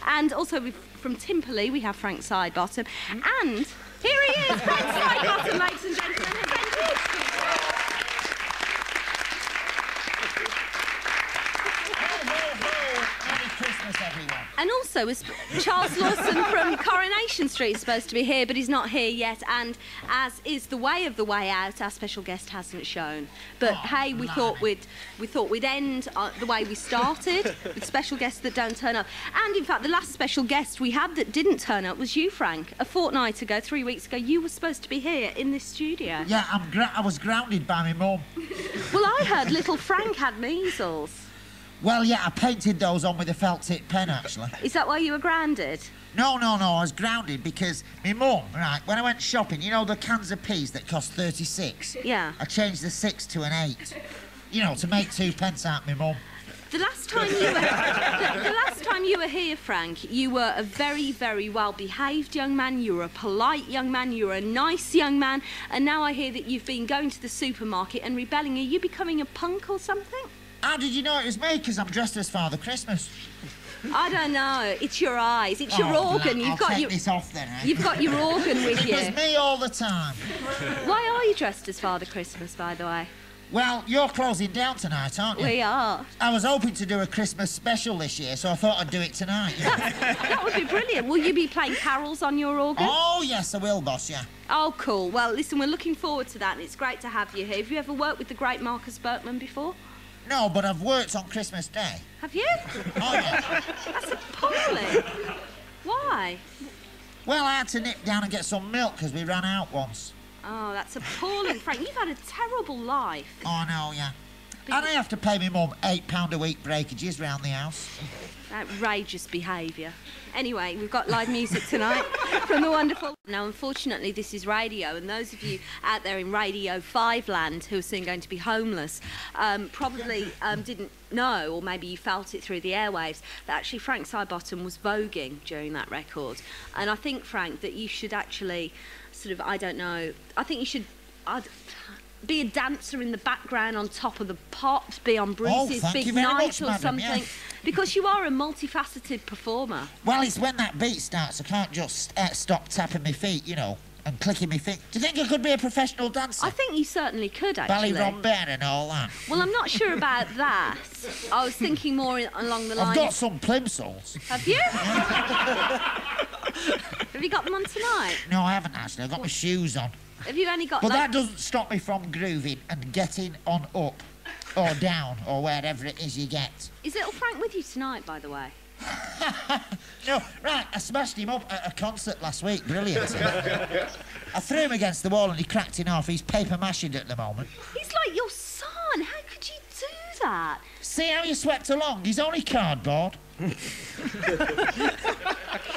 And also from Timperley, we have Frank Sidebottom. And here he is, Frank Sidebottom, ladies and gentlemen. And also, Charles Lawson from Coronation Street is supposed to be here, but he's not here yet. And as is the way of the way out, our special guest hasn't shown. But hey, we thought we'd end the way we started with special guests that don't turn up. And in fact, the last special guest we had that didn't turn up was you, Frank. A fortnight ago, 3 weeks ago, you were supposed to be here in this studio. Yeah, I was grounded by my mum. Well, I heard little Frank had measles. Well, yeah, I painted those on with a felt tip pen, actually. Is that why you were grounded? No, I was grounded because my mum, right, when I went shopping, you know the cans of peas that cost 36? Yeah. I changed the 6 to an 8. You know, to make 2 pence out of my mum. The last time you were here, Frank, you were a very, very well-behaved young man. You were a polite young man. You were a nice young man. And now I hear that you've been going to the supermarket and rebelling. Are you becoming a punk or something? How did you know it was me? Because I'm dressed as Father Christmas. I don't know. It's your eyes. It's your organ. I'll take this off then, eh? You've got your organ with you. It's me all the time. Why are you dressed as Father Christmas, by the way? Well, you're closing down tonight, aren't you? We are. I was hoping to do a Christmas special this year, so I thought I'd do it tonight. That would be brilliant. Will you be playing carols on your organ? Oh, yes, I will, boss, yeah. Oh, cool. Well, listen, we're looking forward to that, and it's great to have you here. Have you ever worked with the great Marcus Berkman before? No, but I've worked on Christmas Day. Have you? Oh, yeah. That's appalling. Why? Well, I had to nip down and get some milk because we ran out once. Oh, that's appalling, Frank. You've had a terrible life. Oh, no, yeah. And I have to pay my mum £8 a week breakages round the house. Outrageous behaviour. Anyway, we've got live music tonight from the wonderful... Now, unfortunately, this is radio, and those of you out there in Radio 5 land who are soon going to be homeless probably didn't know, or maybe you felt it through the airwaves, that actually Frank Sidebottom was voguing during that record. And I think, Frank, that you should actually sort of, I don't know, I think you should... be a dancer in the background on top of the pops, be on Bruce's Big Night or something. Yeah. Because you are a multifaceted performer. Well, it's when that beat starts, I can't just stop tapping my feet, you know, and clicking my feet. Do you think I could be a professional dancer? I think you certainly could, actually. Ballyrombere and all that. Well, I'm not sure about that. I was thinking more along the lines... I've got some plimsolls. Have you? Have you got them on tonight? No, I haven't, actually. I've got my shoes on. Have you only got... But that doesn't stop me from grooving and getting on up or down or wherever it is you get. Is little Frank with you tonight, by the way? No, right, I smashed him up at a concert last week. Brilliant. I threw him against the wall and he cracked in half. He's paper-mashing at the moment. He's like your son. How could you do that? See how you swept along? He's only cardboard.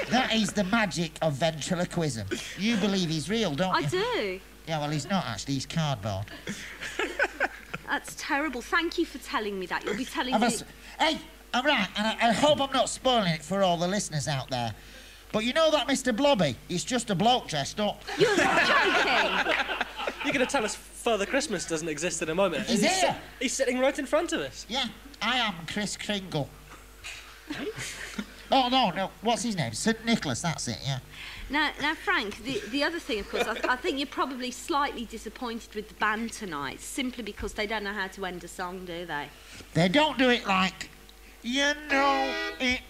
That is the magic of ventriloquism. You believe he's real, don't you? I do. Yeah, well, he's not, actually. He's cardboard. That's terrible. Thank you for telling me that. You'll be telling me... Hey, I'm right, and I hope I'm not spoiling it for all the listeners out there. But you know that Mr. Blobby? He's just a bloke dressed up. You're joking. You're going to tell us Father Christmas doesn't exist in a moment. He's here. He's sitting right in front of us. Yeah, I am Chris Kringle. Oh, no, what's his name? St. Nicholas, that's it, yeah. Now, Frank, the other thing, of course, I think you're probably slightly disappointed with the band tonight, simply because they don't know how to end a song, do they? They don't do it like, you know it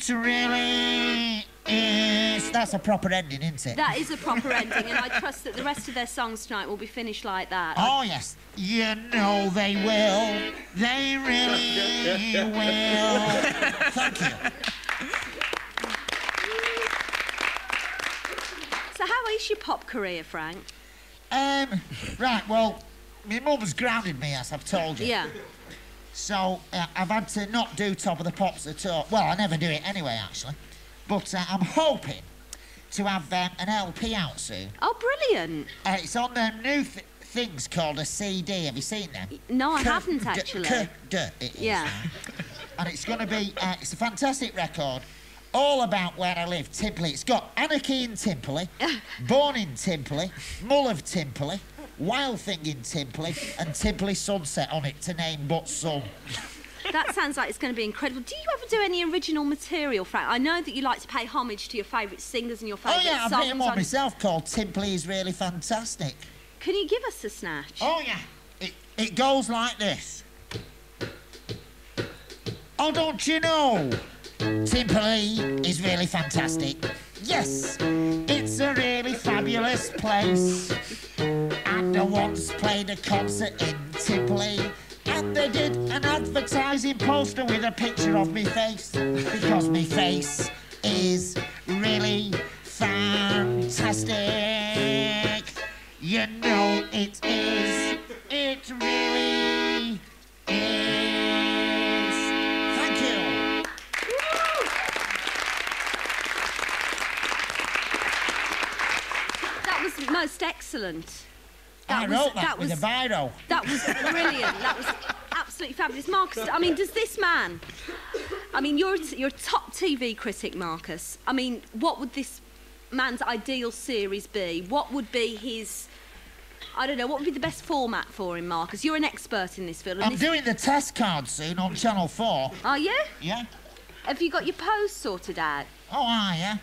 really is. That's a proper ending, isn't it? That is a proper ending, and I trust that the rest of their songs tonight will be finished like that. Oh, yes. You know they will. They really will. Thank you. So how is your pop career, Frank? Right, well, my mum's grounded me, as I've told you. Yeah. So I've had to not do Top of the Pops at all. Well, I never do it anyway, actually. But I'm hoping to have an LP out soon. Oh, brilliant. It's on them new things called a CD. Have you seen them? No, I haven't, actually. It is, yeah. Right? And it's going to be... it's a fantastic record, all about where I live, Timperley. It's got Anarchy in Timperley, Born in Timperley, Mull of Timperley, Wild Thing in Timperley, and Timperley Sunset on it, to name but some. That sounds like it's going to be incredible. Do you ever do any original material, Frank? I know that you like to pay homage to your favourite singers and your favourite songs. Oh, yeah, I've written one myself called Simply is Really Fantastic. Can you give us a snatch? Oh, yeah. It goes like this. Oh, don't you know? Simply is really fantastic. Yes, it's a really fabulous place. And I once played a concert in Simply, and they did an advertising poster with a picture of me face, because me face is really fantastic. You know it is. It really is. Thank you. That was most excellent. I wrote that with a biro. That was brilliant. That was absolutely fabulous. Marcus, I mean, does this man... I mean, you're a top TV critic, Marcus. I mean, what would this man's ideal series be? What would be his... I don't know, what would be the best format for him, Marcus? You're an expert in this field. I'm doing the test card soon on Channel 4. Are you? Yeah. Have you got your pose sorted out? Oh, yeah.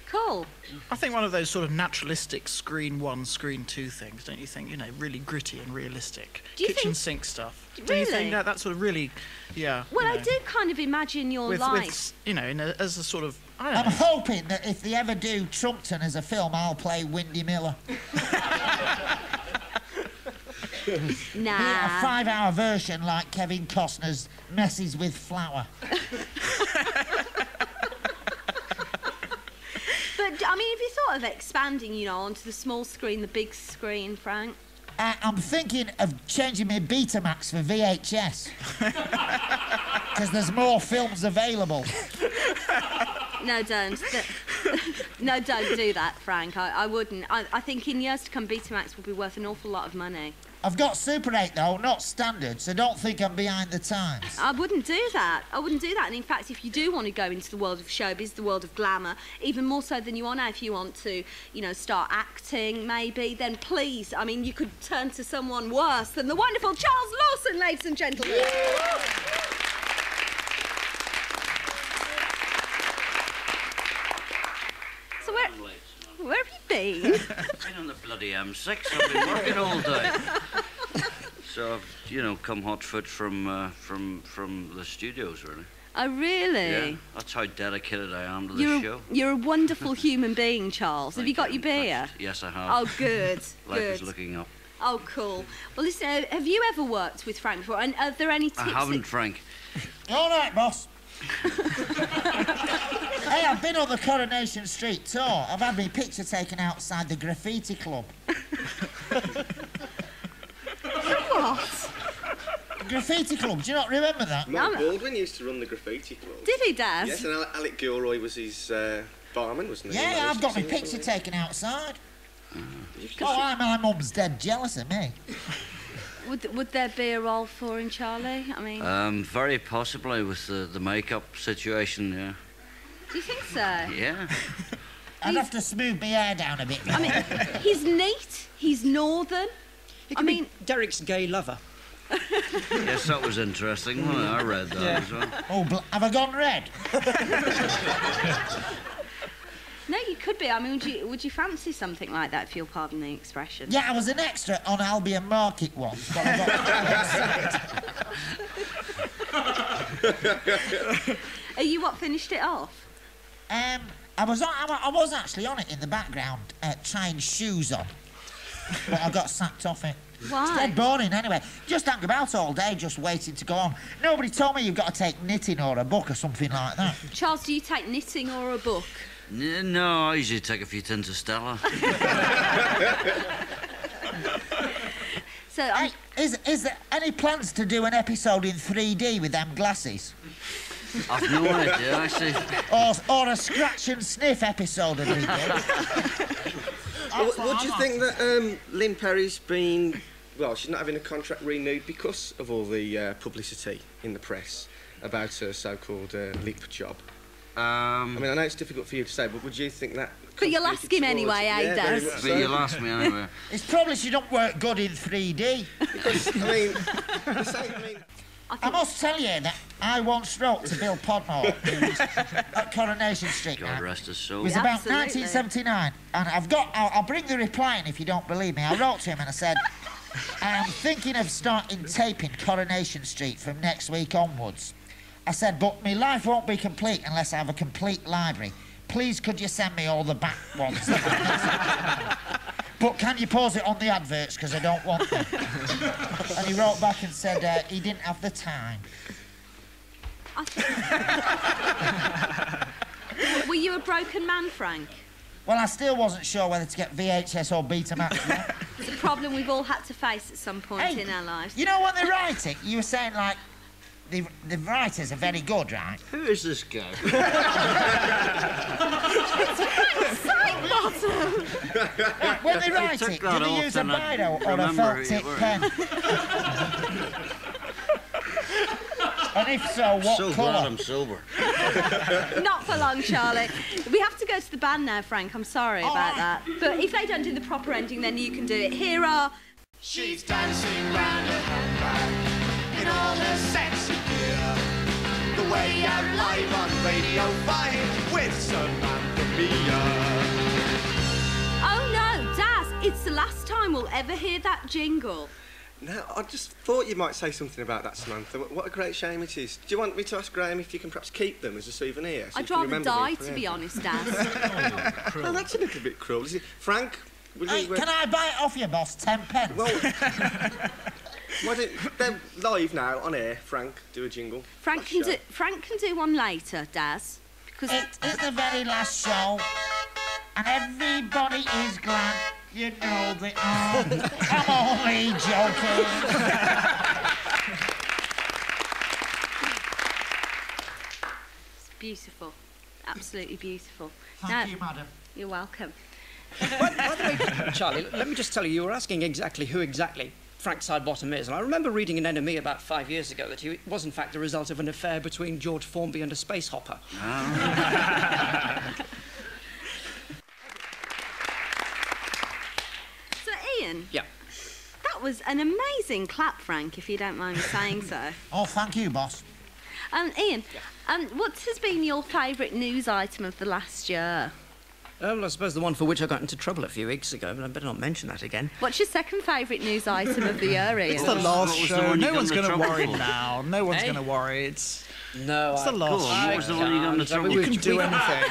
Cool. I think one of those sort of naturalistic screen 1, screen 2 things, don't you think? You know, really gritty and realistic. Do you Kitchen think... sink stuff. Really? Do you think that sort of really, yeah. Well, you I know, do kind of imagine your life. With, you know, as a sort of, I don't I'm know. hoping that if they ever do Trumpton as a film, I'll play Windy Miller. Nah. A 5-hour version like Kevin Costner's Messes with Flour. But, I mean, have you thought of expanding, you know, onto the small screen, the big screen, Frank? I'm thinking of changing my Betamax for VHS. Because there's more films available. No, don't. No, don't do that, Frank. I wouldn't. I think in years to come, Betamax will be worth an awful lot of money. I've got Super 8, though, not standard, so don't think I'm behind the times. I wouldn't do that. I wouldn't do that. And in fact, if you do want to go into the world of showbiz, the world of glamour, even more so than you are now, if you want to, you know, start acting, maybe, then please, I mean, you could turn to someone worse than the wonderful Charles Lawson, ladies and gentlemen. So where have you been? Been on the bloody M6. I've been working all day. So I've, you know, come hot foot from the studios, really. Oh, really? Yeah, that's how dedicated I am to the show. You're a wonderful human being, Charles. Have you got your beer? Yes, I have. Oh, good. Life good. is looking up. Oh, cool. Well, listen, have you ever worked with Frank before? And are there any tips? I haven't, Frank. All right, boss. Hey, I've been on the Coronation Street tour. I've had my picture taken outside the graffiti club. What? Graffiti club, do you not remember that? Mark Baldwin used to run the graffiti club. Did he, Daz? Yes, and Alec Gilroy was his barman, wasn't he? Yeah, I've got my picture taken outside. Oh, my mum's dead jealous of me. Would there be a role for him, Charlie? I mean... very possibly with the makeup situation, yeah. Do you think so? Yeah. I'd have to smooth my hair down a bit. I mean, he's neat, he's northern. He could be Derek's gay lover. Yes, that was interesting, wasn't it? I read that as well. Oh, have I gone red? No, you could be. I mean, would you fancy something like that, if you'll pardon the expression? Yeah, I was an extra on Albion Market once, but I got Are you what finished it off? I was actually on it in the background, trying shoes on, but I got sacked off it. Why? It's dead boring anyway. Just hang about all day, just waiting to go on. Nobody told me you've got to take knitting or a book or something like that. Charles, do you take knitting or a book? No, I usually take a few tins of Stella. So, Hey, is there any plans to do an episode in 3D with them glasses? I've no idea, actually. Or a scratch and sniff episode would be good. What do you think that Lynn Perry's been... Well, she's not having a contract renewed because of all the publicity in the press about her so-called lip job. I mean, I know it's difficult for you to say, but would you think that... But you'll ask him anyway, eh, Des? But you'll ask me anyway. It's probably she don't work good in 3D. Because, I mean... I must tell you that I once wrote to Bill Podmore, who's at Coronation Street God now. rest his soul. It was about 1979, and I'll bring the reply in if you don't believe me. I wrote to him and I said, I am thinking of starting taping Coronation Street from next week onwards. I said, but my life won't be complete unless I have a complete library. Please could you send me all the back ones? But can you pause it on the adverts, because I don't want them. And he wrote back and said he didn't have the time. Were you a broken man, Frank? Well, I still wasn't sure whether to get VHS or Betamax. It's a problem we've all had to face at some point in our lives. You know, when they write it, you were saying, like, the writers are very good, right? Who is this guy? Sidebottom! Yeah, when they write it, do they use a biro or a felt tip pen? And if so, what So colour? glad I'm sober. Not for long, Charlie. We have to go to the band now, Frank. I'm sorry about that. But if they don't do the proper ending, then you can do it. Here are... She's dancing round a handbag in all her sexy gear. The way out live on Radio 5 with Samantha Meah. Oh no, Daz, it's the last time we'll ever hear that jingle. No, I just thought you might say something about that, Samantha. What a great shame it is. Do you want me to ask Graham if you can perhaps keep them as a souvenir? So I'd rather die, to be honest, Daz. No, that's a little bit cruel, is it? Frank, will Hey, you... can I buy it off you, boss? 10 pence. Well, why don't... They're live now, on air. Frank, do a jingle. Frank can do one later, Daz. Because It is the very last show, and everybody is glad. You know they are. I'm only joking. it's beautiful. Absolutely beautiful. Thank you, madam. You're welcome. By the way, Charlie, let me just tell you, you were asking exactly who exactly Frank Sidebottom is. And I remember reading in NME about 5 years ago that he was, in fact, the result of an affair between George Formby and a space hopper. So, Ian. Yeah. That was an amazing clap, Frank, if you don't mind me saying so. Oh, thank you, boss. Ian, what has been your favourite news item of the last year? Well, I suppose the one for which I got into trouble a few weeks ago, but I better not mention that again. What's your second favourite news item of the year, Ian? It's the last What was the show. one you No got one's in going to trouble worry for? now. No one's Hey? going to worry. It's No, the last Go on, what was the one you got in the trouble? You can do we- anything.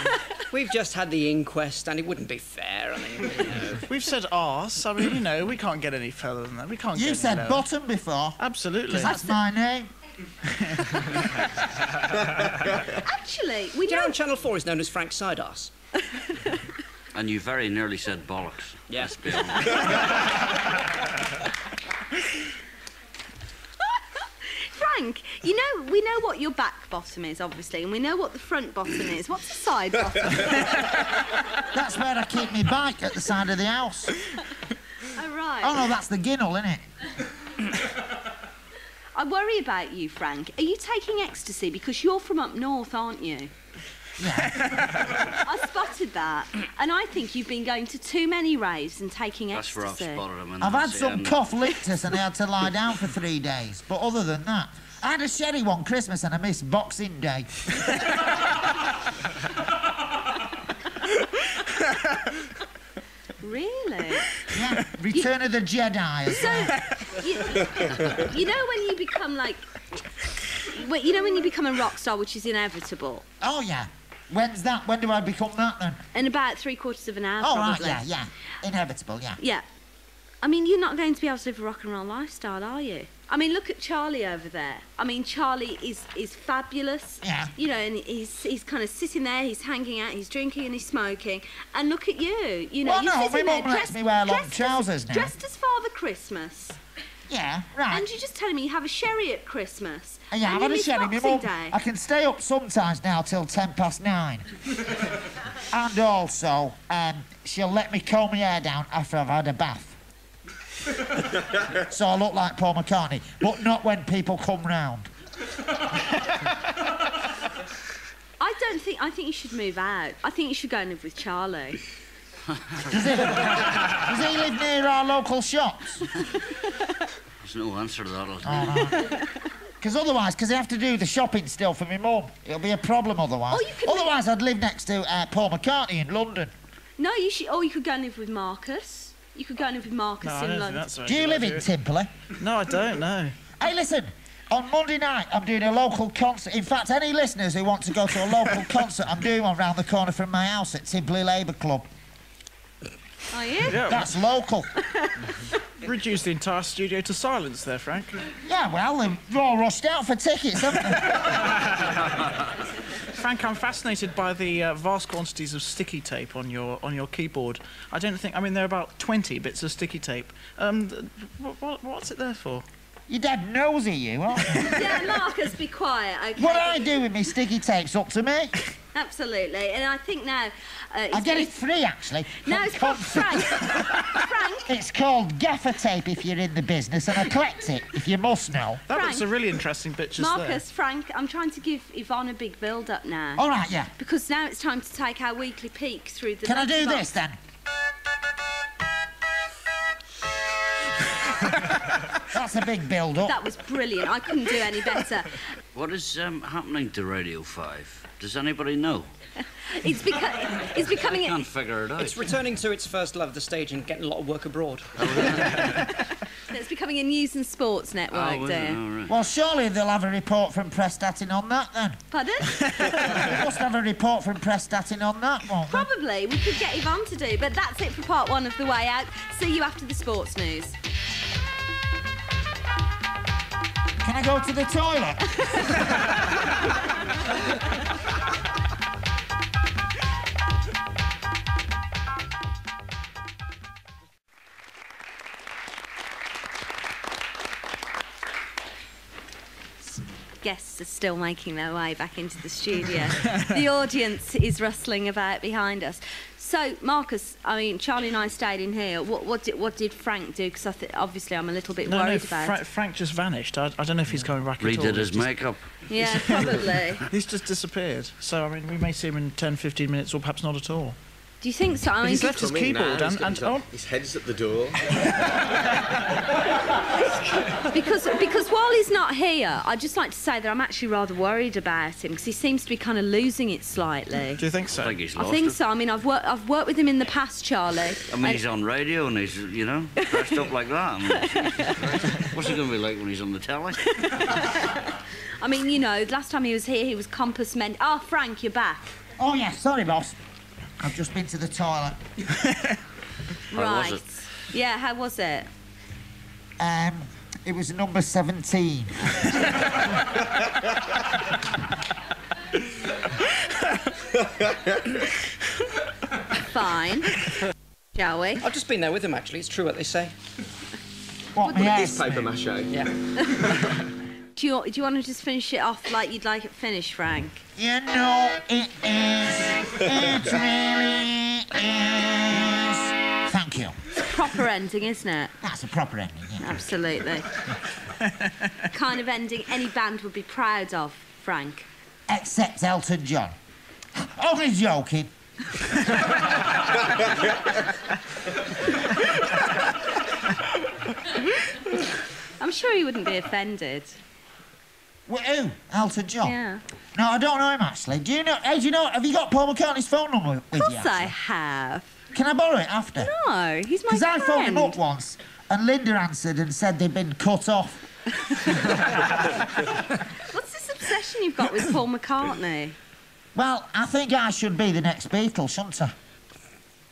We've just had the inquest, and it wouldn't be fair. I mean, you know. We've said arse. I mean, you know, we can't get any further than that. We can't You get said any lower. bottom before. Absolutely. Because that's my name. Actually, we Do you know know... on Channel 4 is known as Frank Sidearse? And you very nearly said bollocks. Yeah. Let's be honest. Frank, you know, we know what your back bottom is, obviously, and we know what the front bottom is. What's the side bottom? That's where I keep my bike at the side of the house. Oh, right. Oh, no, that's the ginnel, isn't it? I worry about you, Frank. Are you taking ecstasy? Because you're from up north, aren't you? Yeah. I spotted that, and I think you've been going to too many raves and taking That's where I've ecstasy. spotted him. And I've had that's the some end. cough lictus and I had to lie down for 3 days. But other than that, I had a sherry one Christmas and I missed Boxing Day. Really? Yeah, Return of the Jedi as So, well. you know when you become like... Well, you know when you become a rock star, which is inevitable? Oh, yeah. When's that? When do I become that, then? In about 3/4 of an hour, Oh, probably. right, yeah. Inevitable, yeah. Yeah. I mean, you're not going to be able to live a rock and roll lifestyle, are you? I mean, look at Charlie over there. I mean, Charlie is fabulous. Yeah. You know, and he's kind of sitting there, he's hanging out, he's drinking and he's smoking. And look at you. You know, Well, you're no, sitting my there mum lets me wear long trousers now. Dressed as Father Christmas. Yeah, right. And you're just telling me you have a sherry at Christmas. Yeah, and I've you had a miss sherry. My Boxing mum, Day. I can stay up sometimes now till 9:10. And also, she'll let me comb my hair down after I've had a bath. So I look like Paul McCartney, but not when people come round. I think you should move out. I think you should go and live with Charlie. Does he live near our local shops? There's no answer to that. I'll tell Oh, you. right. Because otherwise, because I have to do the shopping still for my mum. It'll be a problem otherwise. Otherwise, I'd live next to Paul McCartney in London. No, you should. Or you could go and live with Marcus. You could go and live with Marcus in London. Do you live in Timperley? No, I don't, no. Hey, listen. On Monday night, I'm doing a local concert. In fact, any listeners who want to go to a local concert, I'm doing one round the corner from my house at Timperley Labour Club. Are you? Yeah. That's local. Reduce the entire studio to silence there, Frank. Yeah, well, they're all rushed out for tickets, haven't they? Frank, I'm fascinated by the vast quantities of sticky tape on your keyboard. I don't think... I mean, there are about 20 bits of sticky tape. What's it there for? You're dead nosy, you, aren't you? Yeah, Marcus, be quiet, OK? What I do with my sticky tape's up to me. Absolutely, and I think now... I get it free, actually. No, it's called Frank. Frank. It's called gaffer tape if you're in the business, and I collect it, if you must know. That looks a really interesting bit just there. Marcus, Frank, I'm trying to give Yvonne a big build-up now. All right, yeah. Because now it's time to take our weekly peek through the... Can I do this, then? That's a big build-up. That was brilliant. I couldn't do any better. What is happening to Radio 5? Does anybody know? It's becoming... I can't figure it out. It's returning to its first love, the stage, and getting a lot of work abroad. It's becoming a news and sports network, dear. Right. Well, surely they'll have a report from Prestatyn on that, then. Pardon? They must have a report from Prestatyn on that, won't they? Probably. We could get Yvonne to do, but that's it for part one of The Way Out. See you after the sports news. Can I go to the toilet? Guests are still making their way back into the studio. The audience is rustling about behind us. So, Marcus, I mean, Charlie and I stayed in here. What did Frank do? Because obviously I'm a little bit worried about it. Frank just vanished. I don't know if he's coming back at all. Redid his makeup. Yeah, probably. He's just disappeared. So, I mean, we may see him in 10, 15 minutes or perhaps not at all. Do you think so? I mean, he's left his keyboard and his head's at the door. because while he's not here, I'd just like to say that I'm actually rather worried about him because he seems to be kind of losing it slightly. Do you think so? I think he's I lost think it. so. I mean, I've worked with him in the past, Charlie. I mean, he's on radio and he's, you know, dressed up like that. I mean, what's he going to be like when he's on the telly? I mean, you know, last time he was here, he was compass men. Oh, Frank, you're back. Oh, yeah, sorry, boss. I've just been to the toilet. Right. was it? Yeah, how was it? It was number 17. Fine. Shall we? I've just been there with him, actually. It's true what they say. What, What my It's paper mache. Yeah. Do you want to just finish it off like you'd like it finished, Frank? You know it is. It really is. Thank you. It's a proper ending, isn't it? That's a proper ending, yeah. Absolutely. Kind of ending any band would be proud of, Frank. Except Elton John. Only joking. I'm sure he wouldn't be offended. Who? Elton John? Yeah. No, I don't know him, actually. Do you know... Hey, do you know... Have you got Paul McCartney's phone number with you? Of course I actually? have. Can I borrow it after? No, he's my Because I phoned him friend. up once, and Linda answered and said they'd been cut off. What's this obsession you've got with Paul McCartney? Well, I think I should be the next Beatle, shouldn't I?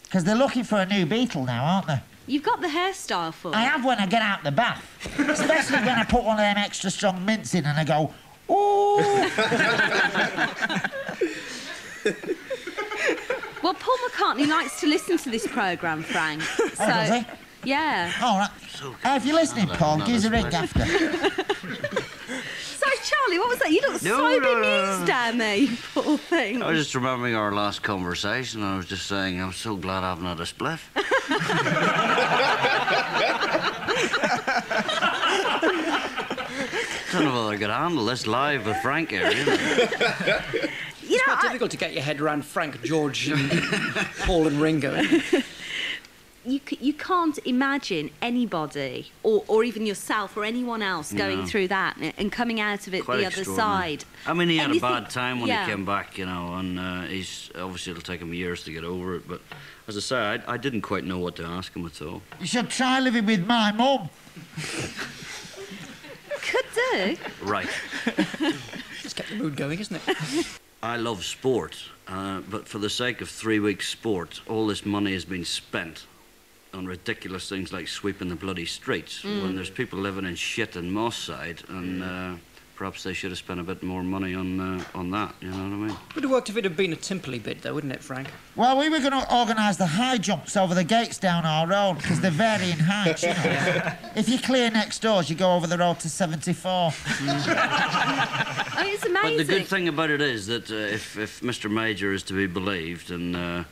Because they're looking for a new Beatle now, aren't they? You've got the hairstyle for it. I have when I get out the bath. Especially when I put one of them extra strong mints in and I go, ooh. Well, Paul McCartney likes to listen to this programme, Frank. So, Oh, does he? yeah. All right. If you're listening, Paul, give us a ring after. Sorry, Charlie, what was that? You look so bemused down there, you poor thing. I was just remembering our last conversation. I was just saying, I'm so glad I haven't had a spliff. Don't know whether I could handle this live with Frank here, you know. You It's know, quite difficult to get your head around Frank, George, and Paul and Ringo. you can't imagine anybody or even yourself or anyone else going through that and coming out of it Quite the other side. I mean, he had And a you bad think- time when yeah. he came back, you know, and he's obviously it'll take him years to get over it. But as I say, I didn't quite know what to ask him at all. You should try living with my mum. Could do. Right. It's kept the mood going, isn't it? I love sport, but for the sake of 3 weeks' sport, all this money has been spent on ridiculous things like sweeping the bloody streets when there's people living in shit in Moss Side, and perhaps they should have spent a bit more money on that, you know what I mean? Would have worked if it had been a Timperley bid, though, wouldn't it, Frank? Well, we were going to organise the high jumps over the gates down our road, because they're varying heights, you know. If you clear next doors, you go over the road to 74. Oh, it's amazing. But the good thing about it is that if Mr. Major is to be believed, and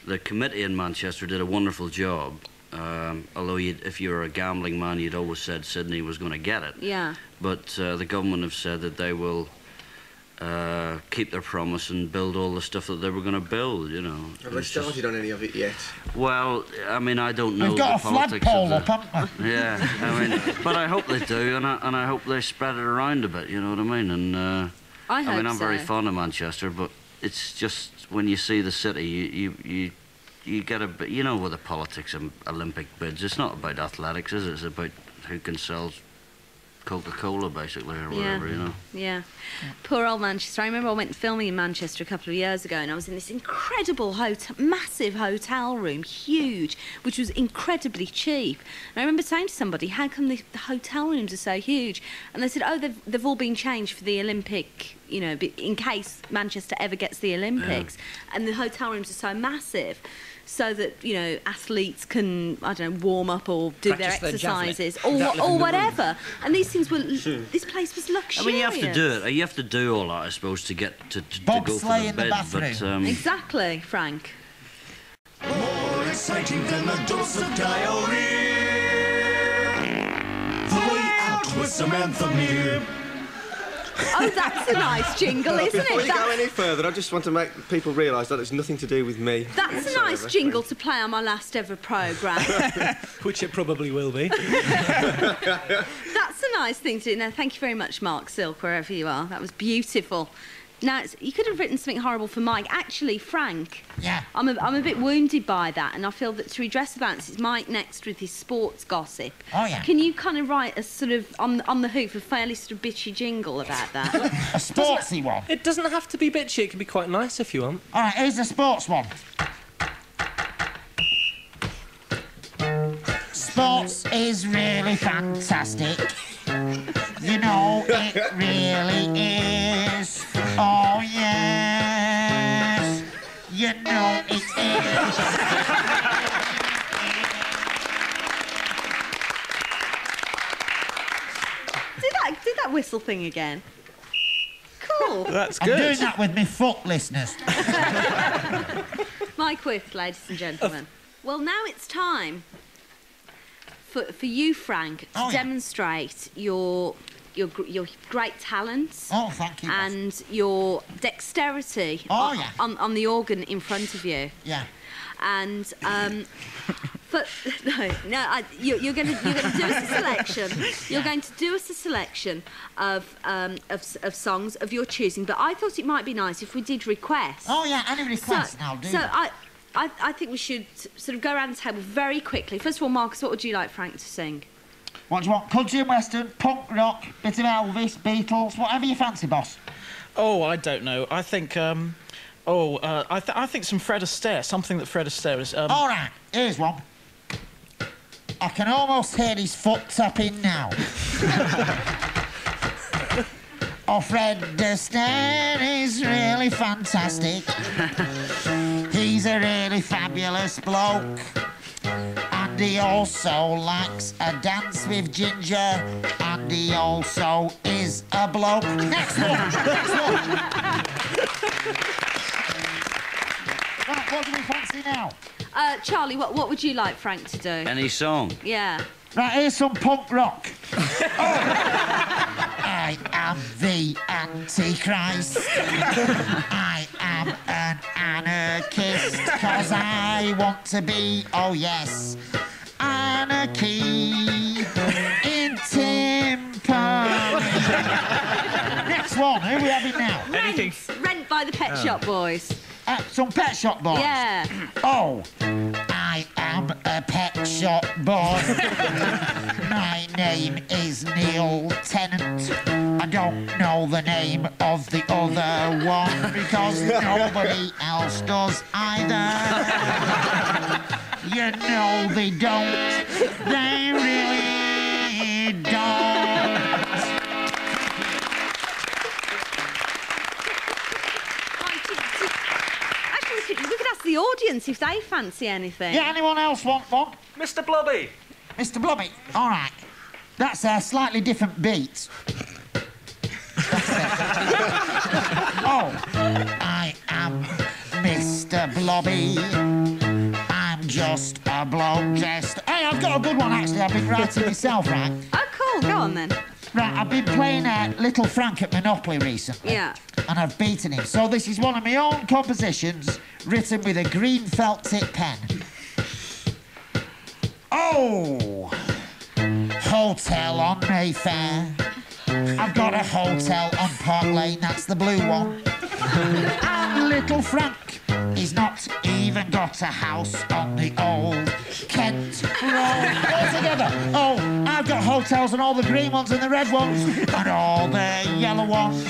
the committee in Manchester did a wonderful job, although if you were a gambling man, you'd always said Sydney was going to get it. Yeah. But the government have said that they will keep their promise and build all the stuff that they were going to build, you know. Have they started on any of it yet? Well, I mean, I don't know We've got the a politics flagpole of up, haven't we? Yeah, I mean, but I hope they do, and I hope they spread it around a bit, you know what I mean? And I hope mean, I'm very so. fond of Manchester, but it's just when you see the city, you get a bit, you know, with the politics of Olympic bids, it's not about athletics, is it? It's about who can sell Coca-Cola, basically, or whatever, you know. Yeah. Poor old Manchester. I remember I went filming in Manchester a couple of years ago, and I was in this incredible massive hotel room, huge, which was incredibly cheap. And I remember saying to somebody, how come the hotel rooms are so huge? And they said, oh, they've all been changed for the Olympic, you know, in case Manchester ever gets the Olympics. Yeah. And the hotel rooms are so massive, so that, you know, athletes can, I don't know, warm up or do Practice their exercises javelin. or whatever. And these things were, this place was luxurious. I mean, you have to do it. You have to do all that, I suppose, to get to go for Bobsleigh the in the bid. bathroom. But Exactly, Frank. More exciting than a dose of diarrhea. The Way Out with Samantha Meah. Oh, that's a nice jingle, isn't Before it? you go any further, I just want to make people realise that it's nothing to do with me. That's a nice jingle to play on my last ever programme. Which it probably will be. That's a nice thing to do. Now, thank you very much, Mark Silk, wherever you are. That was beautiful. Now, you could have written something horrible for Mike. Actually, Frank, Yeah. I'm a bit wounded by that, and I feel that to redress the balance, it's Mike next with his sports gossip. Oh, yeah. Can you kind of write a sort of on the hoof, a fairly sort of bitchy jingle about that? A sportsy one. It doesn't have to be bitchy, it can be quite nice if you want. All right, here's a sports one. Sports is really fantastic. You know it really is. Oh, yes. You know it is. Do that whistle thing again. Cool. That's I'm good. doing that with my foot, listeners. My quiff, ladies and gentlemen. Well, now it's time for you, Frank, to demonstrate your great talents. Oh, thank you. And your dexterity on the organ in front of you. Yeah. And you're going to do us a selection. You're going to do us a selection of songs of your choosing. But I thought it might be nice if we did requests. Oh, yeah, any requests, and I'll do that. I think we should sort of go around the table very quickly. First of all, Marcus, what would you like Frank to sing? What do you want? Country and western, punk rock, bit of Elvis, Beatles, whatever you fancy, boss. Oh, I don't know. I think, I think some Fred Astaire, something that Fred Astaire is... All right, here's one. I can almost hear his foot tapping now. Oh, Fred Astaire is really fantastic. He's a really fabulous bloke. And he also likes a dance with Ginger. And he also is a bloke. Next one! Next one! Right, what do we fancy now? Charlie, what would you like Frank to do? any song. Yeah. Right, here's some punk rock. I am the Antichrist. I am an anarchist, 'cause 'cause I want to be, oh yes, anarchy in Timpani. Next one, who are we having now? Rent by the Pet Shop Boys. Some Pet Shop Boys? Yeah. Oh, I am a Pet Shop Boy. My name is Neil Tennant. I don't know the name of the other one because nobody else does either. You know they don't. They really don't. We could ask the audience if they fancy anything. Yeah, anyone else want one? Mr. Blobby. Mr. Blobby, all right. That's a slightly different beat. That's it. Oh, I am Mr. Blobby. I'm just a bloke dressed. Hey, I've got a good one, actually. I've been writing myself, right? Oh, cool. Go on, then. Right, I've been playing Little Frank at Monopoly recently. Yeah. And I've beaten him. So this is one of my own compositions, written with a green felt tip pen. Oh, hotel on Mayfair. I've got a hotel on Park Lane, that's the blue one. And Little Frank, he's not even got a house on the old Kent Road. All together. Oh, I've got hotels on all the green ones and the red ones and all the yellow ones.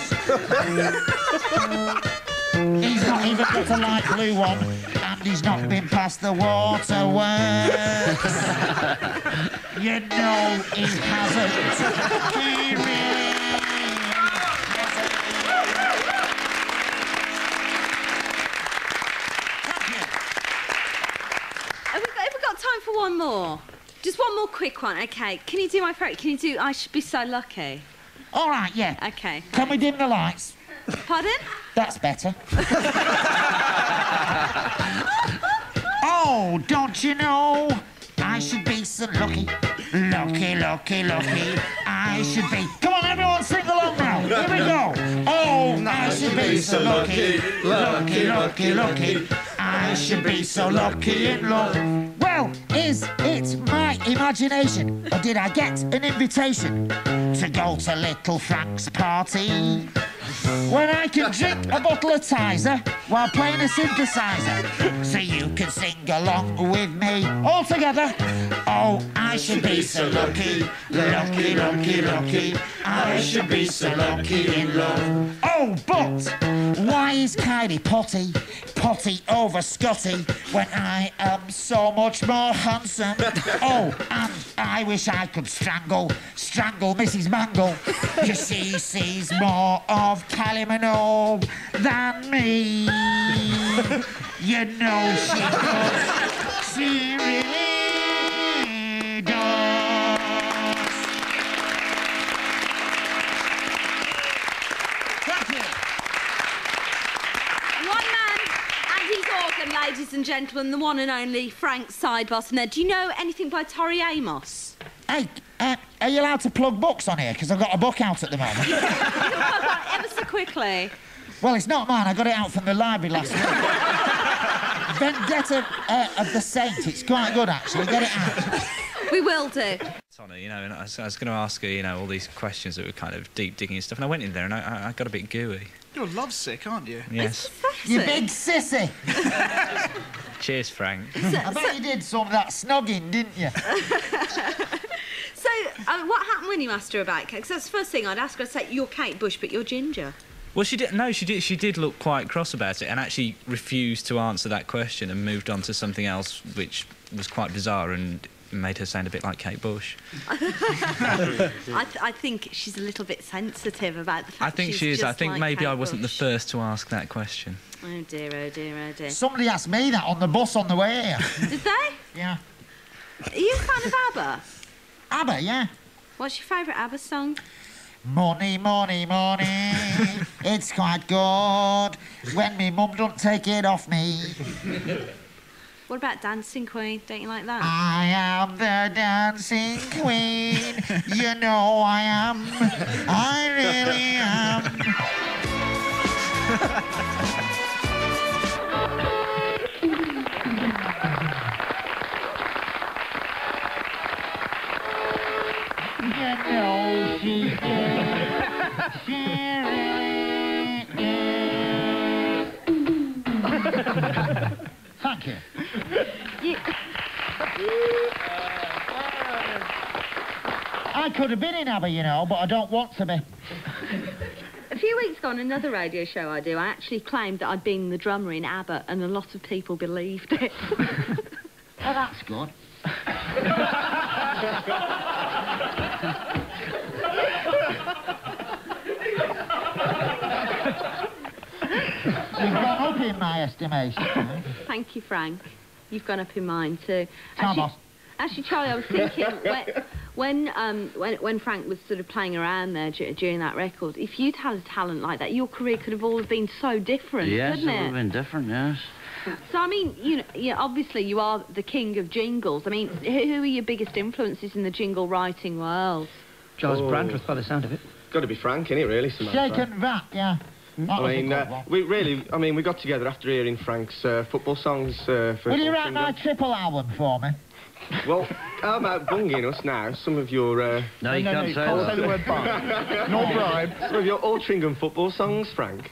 He's not even got a light blue one and he's not been past the waterworks. You know he hasn't. He really hasn't. Thank you. Have we got time for one more? Just one more quick one, okay. Can you do my favourite? Can you do I Should Be So Lucky? All right, yeah. Okay. Can we dim the lights? Pardon? That's better. Oh, don't you know? I should be so lucky. Lucky, lucky, lucky. I should be. Come on, everyone, sing along now. Here we go. Oh, I should be so lucky. Lucky, lucky, lucky. I should be so lucky in love. Well, is it my imagination? Or did I get an invitation to go to Little Frank's party? When I can drink a bottle of Tizer while playing a synthesizer, so you can sing along with me all together. Oh, I should be so lucky, lucky, lucky, lucky. I should be so lucky in love. Oh, but why is Kylie potty over Scotty when I am so much more handsome? Oh, and I wish I could strangle Mrs. Mangle, 'cause she sees more of Kylie Minogue than me. You know she does. She really does. Thank you. One man and his organ, ladies and gentlemen, the one and only Frank Sidebottom there. Do you know anything by Tori Amos? Hey, are you allowed to plug books on here? Because I've got a book out at the moment. You can plug one ever so quickly. Well, it's not mine. I got it out from the library last week. Vendetta of the Saint. It's quite good, actually. Get it out. We will do. Honor, you know, and I was going to ask her, you know, all these questions that were kind of deep digging and stuff, and I went in there and I got a bit gooey. You're lovesick, aren't you? Yes. You big sissy. Cheers, Frank. I bet you did some of that snogging, didn't you? So, what happened when you asked her about cake? Because that's the first thing I'd ask her. I'd say, you're Kate Bush, but you're Ginger. Well, she did. No, she did. She did look quite cross about it, and actually refused to answer that question and moved on to something else, which was quite bizarre and made her sound a bit like Kate Bush. I think she's a little bit sensitive about the fact. I think she is. I think like maybe Kate I wasn't Bush. the first to ask that question. Oh dear, oh dear, oh dear. Somebody asked me that on the bus on the way here. Did they? Yeah. Are you a fan of ABBA? ABBA, yeah. What's your favourite ABBA song? Money, money, money, it's quite good when me mum don't take it off me. What about Dancing Queen? Don't you like that? I am the dancing queen, you know I am, I really am. Thank you. I could have been in ABBA, you know, but I don't want to be. A few weeks ago on another radio show I do, I actually claimed that I'd been the drummer in ABBA, and a lot of people believed it. Oh, that's good. You've gone up in my estimation. Thank you, Frank. You've gone up in mine too. Thomas. Actually, Charlie, I was thinking when Frank was sort of playing around there during that record, if you'd had a talent like that, your career could have all been so different, Yes, couldn't it would it? have been different, yes. So, I mean, you know, obviously you are the king of jingles. I mean, who are your biggest influences in the jingle writing world? Giles Brandreth, by the sound of it. Got to be Frank, innit, really, Samantha? Shake and vat, yeah. We got together after hearing Frank's football songs. Will you write my triple album for me? Well, how about bunging us now? Some of your... No, you can't say that. the word bung. No bribe. Some of your Altrincham football songs, Frank.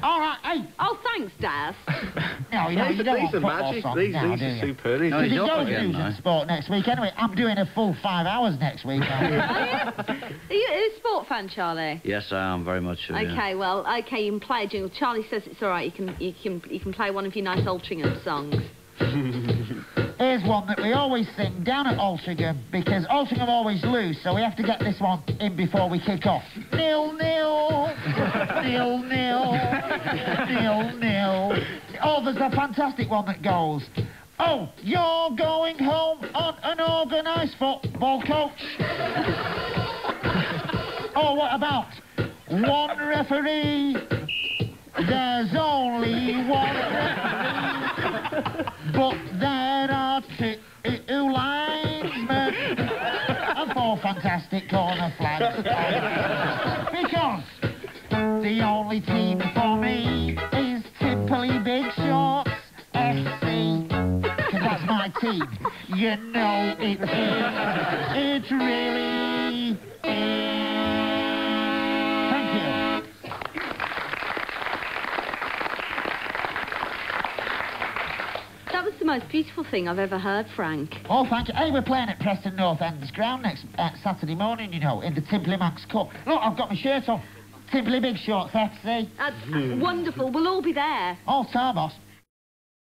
All right, hey. Oh, thanks, Daz. No, you know, you don't want These are football magic. songs These now, are do you? superb. No, Because he's it up goes again news now. and sport next week. Anyway, I'm doing a full 5 hours next week. Are you a sport fan, Charlie? Yes, I am very much so, yeah. Okay, well, okay, you can play a jingle. Charlie says it's all right. You can play one of your nice Altrincham songs. Here's one that we always sing down at Altrincham, because Altrincham always lose, so we have to get this one in before we kick off. 0-0, 0-0, 0-0. Oh, there's a fantastic one that goes, oh, you're going home on an organised football coach. Oh, what about one referee? There's only one referee, but there are two linesmen and 4 fantastic corner flags. Because the only team for me is Timperley Big Shorts FC. Because that's my team. You know it is. It really is. Thank you. That was the most beautiful thing I've ever heard, Frank. Oh, thank you. Hey, we're playing at Preston North End's ground next Saturday morning, you know, in the Timperley Max Cup. Look, I've got my shirt on. Timperley Big Shorts FC. That's wonderful. We'll all be there. Oh, Tarbos.